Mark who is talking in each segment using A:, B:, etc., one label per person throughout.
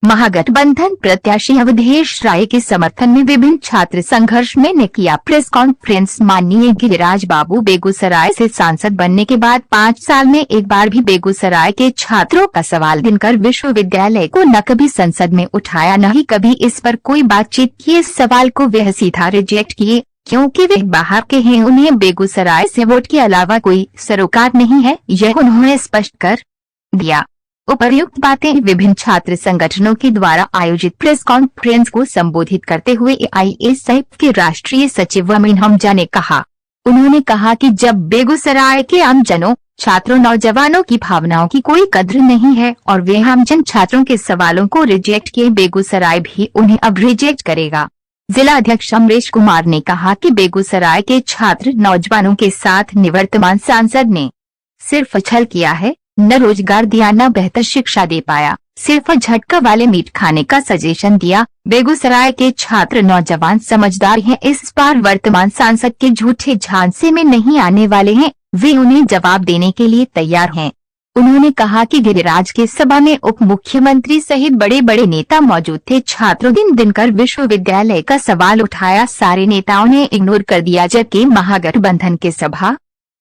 A: महागठबंधन प्रत्याशी अवधेश राय के समर्थन में विभिन्न छात्र संघर्ष में ने किया प्रेस कॉन्फ्रेंस। माननीय गिरिराज बाबू बेगूसराय से सांसद बनने के बाद 5 साल में एक बार भी बेगूसराय के छात्रों का सवाल दिनकर विश्वविद्यालय को न कभी संसद में उठाया, न ही कभी इस पर कोई बातचीत की। इस सवाल को वह सीधा रिजेक्ट किए क्योंकि वे बाहर के हैं, उन्हें बेगूसराय से वोट के अलावा कोई सरोकार नहीं है, यह उन्होंने स्पष्ट कर दिया। उपर्युक्त बातें विभिन्न छात्र संगठनों के द्वारा आयोजित प्रेस कॉन्फ्रेंस को संबोधित करते हुए AISF के राष्ट्रीय सचिव अमीन हमजा ने कहा। उन्होंने कहा कि जब बेगूसराय के आमजनों, छात्रों, नौजवानों की भावनाओं की कोई कद्र नहीं है और वे आमजन छात्रों के सवालों को रिजेक्ट किए, बेगूसराय भी उन्हें अब रिजेक्ट करेगा। जिला अध्यक्ष अमरेश कुमार ने कहा कि बेगूसराय के छात्र नौजवानों के साथ निवर्तमान सांसद ने सिर्फ छल किया है, न रोजगार दिया, न बेहतर शिक्षा दे पाया, सिर्फ झटका वाले मीट खाने का सजेशन दिया। बेगूसराय के छात्र नौजवान समझदार हैं, इस बार वर्तमान सांसद के झूठे झांसे में नहीं आने वाले हैं, वे उन्हें जवाब देने के लिए तैयार हैं। उन्होंने कहा कि गिरिराज के सभा में उप मुख्यमंत्री सहित बड़े बड़े नेता मौजूद थे। छात्रों दिनकर विश्वविद्यालय का सवाल उठाया, सारे नेताओं ने इग्नोर कर दिया, जबकि महागठबंधन के सभा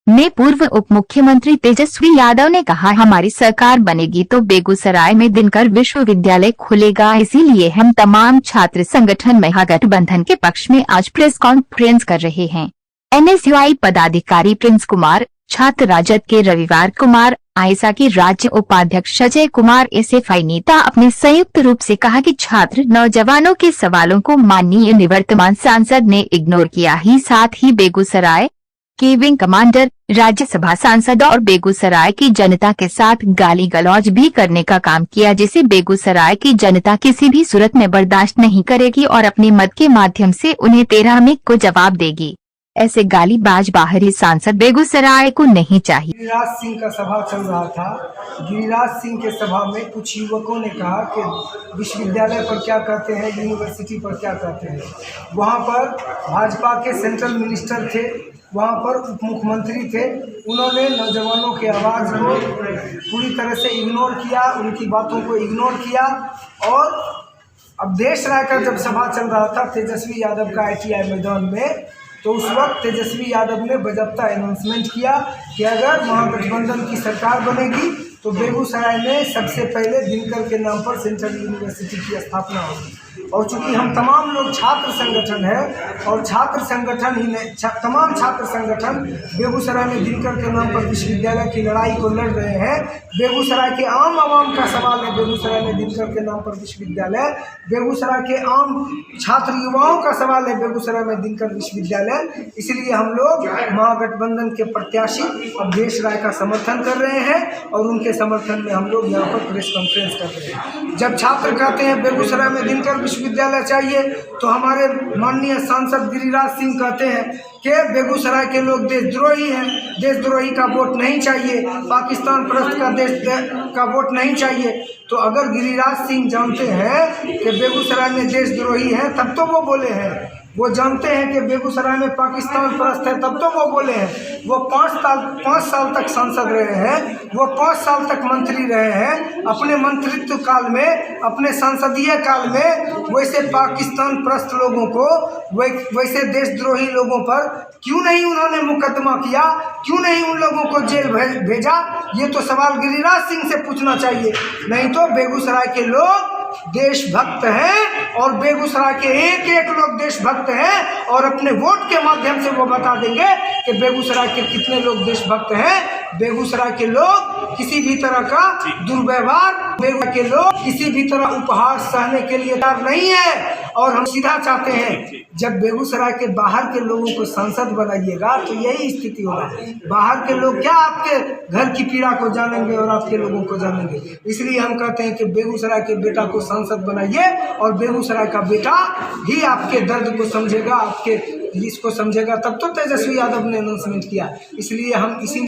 A: में पूर्व उप मुख्यमंत्री तेजस्वी यादव ने कहा हमारी सरकार बनेगी तो बेगूसराय में दिनकर विश्वविद्यालय खुलेगा। इसीलिए हम तमाम छात्र संगठन महागठबंधन के पक्ष में आज प्रेस कॉन्फ्रेंस कर रहे हैं। NSUI पदाधिकारी प्रिंस कुमार, छात्र राजद के रविवार कुमार, आयसा के राज्य उपाध्यक्ष अजय कुमार, SFI नेता अपने संयुक्त रूप से कहा कि छात्र नौजवानों के सवालों को माननीय निवर्तमान सांसद ने इग्नोर किया ही, साथ ही बेगूसराय के विंग कमांडर, राज्यसभा सांसद और बेगूसराय की जनता के साथ गाली गलौज भी करने का काम किया, जिसे बेगूसराय की जनता किसी भी सूरत में बर्दाश्त नहीं करेगी और अपने मत के माध्यम से उन्हें 13 मई को जवाब देगी। ऐसे गालीबाज बाहरी सांसद बेगूसराय को नहीं चाहिए।
B: गिरिराज सिंह का सभा चल रहा था। गिरिराज सिंह के सभा में कुछ युवकों ने कहा कि विश्वविद्यालय पर क्या कहते हैं, यूनिवर्सिटी पर क्या कहते हैं। वहाँ पर भाजपा के सेंट्रल मिनिस्टर थे, वहाँ पर उप मुख्यमंत्री थे, उन्होंने नौजवानों के आवाज़ को पूरी तरह से इग्नोर किया, उनकी बातों को इग्नोर किया। और अवधेश राय का जब सभा चल रहा था तेजस्वी यादव का ITI मैदान में, तो उस वक्त तेजस्वी यादव ने बजप्ता अनाउंसमेंट किया कि अगर महागठबंधन की सरकार बनेगी तो बेगूसराय में सबसे पहले दिनकर के नाम पर सेंट्रल यूनिवर्सिटी की स्थापना होगी। और चूंकि हम तमाम लोग छात्र संगठन है और छात्र संगठन ही नहीं, तमाम छात्र संगठन बेगूसराय में दिनकर के नाम पर विश्वविद्यालय की लड़ाई को लड़ रहे हैं। बेगूसराय के आम आवाम का सवाल है बेगूसराय में दिनकर के नाम पर विश्वविद्यालय, बेगूसराय के आम छात्र युवाओं का सवाल है बेगूसराय में दिनकर विश्वविद्यालय। इसलिए हम लोग महागठबंधन के प्रत्याशी अवधेश राय का समर्थन कर रहे हैं और उनके समर्थन में हम लोग यहाँ पर प्रेस कॉन्फ्रेंस कर रहे हैं। जब छात्र कहते हैं बेगूसराय में दिनकर विश्वविद्यालय चाहिए, तो हमारे माननीय सांसद गिरिराज सिंह कहते हैं कि बेगूसराय के लोग देशद्रोही हैं, देशद्रोही का वोट नहीं चाहिए, पाकिस्तान परस्त का देश का वोट नहीं चाहिए। तो अगर गिरिराज सिंह जानते हैं कि बेगूसराय में देशद्रोही है तब तो वो बोले हैं, वो जानते हैं कि बेगूसराय में पाकिस्तान परस्त है तब तो वो बोले हैं। वो 5 साल तक सांसद रहे हैं, वो 5 साल तक मंत्री रहे हैं। अपने मंत्रित्व काल में, अपने संसदीय काल में वैसे पाकिस्तान परस्त लोगों को, वैसे देशद्रोही लोगों पर क्यों नहीं उन्होंने मुकदमा किया, क्यों नहीं उन लोगों को जेल भेजा? ये तो सवाल गिरिराज सिंह से पूछना चाहिए। नहीं तो बेगूसराय के लोग देशभक्त हैं और बेगूसराय के एक एक लोग देशभक्त हैं और अपने वोट के माध्यम से वो बता देंगे कि बेगूसराय के कितने लोग देशभक्त हैं। बेगूसराय के लोग किसी भी तरह का दुर्व्यवहार, बेगूसराय के लोग किसी भी तरह उपहास सहने के लिए तैयार नहीं है। और हम सीधा चाहते हैं जब बेगूसराय के बाहर के लोगों को सांसद बनाइएगा तो यही स्थिति होगा। बाहर के लोग क्या आपके घर की पीड़ा को जानेंगे और आपके लोगों को जानेंगे। इसलिए हम कहते हैं कि बेगूसराय के बेटा को सांसद बनाइए और बेगूसराय का बेटा ही आपके दर्द को समझेगा, आपके इसको समझेगा। तब तो तेजस्वी यादव ने अनाउंसमेंट किया। इसलिए हम इसी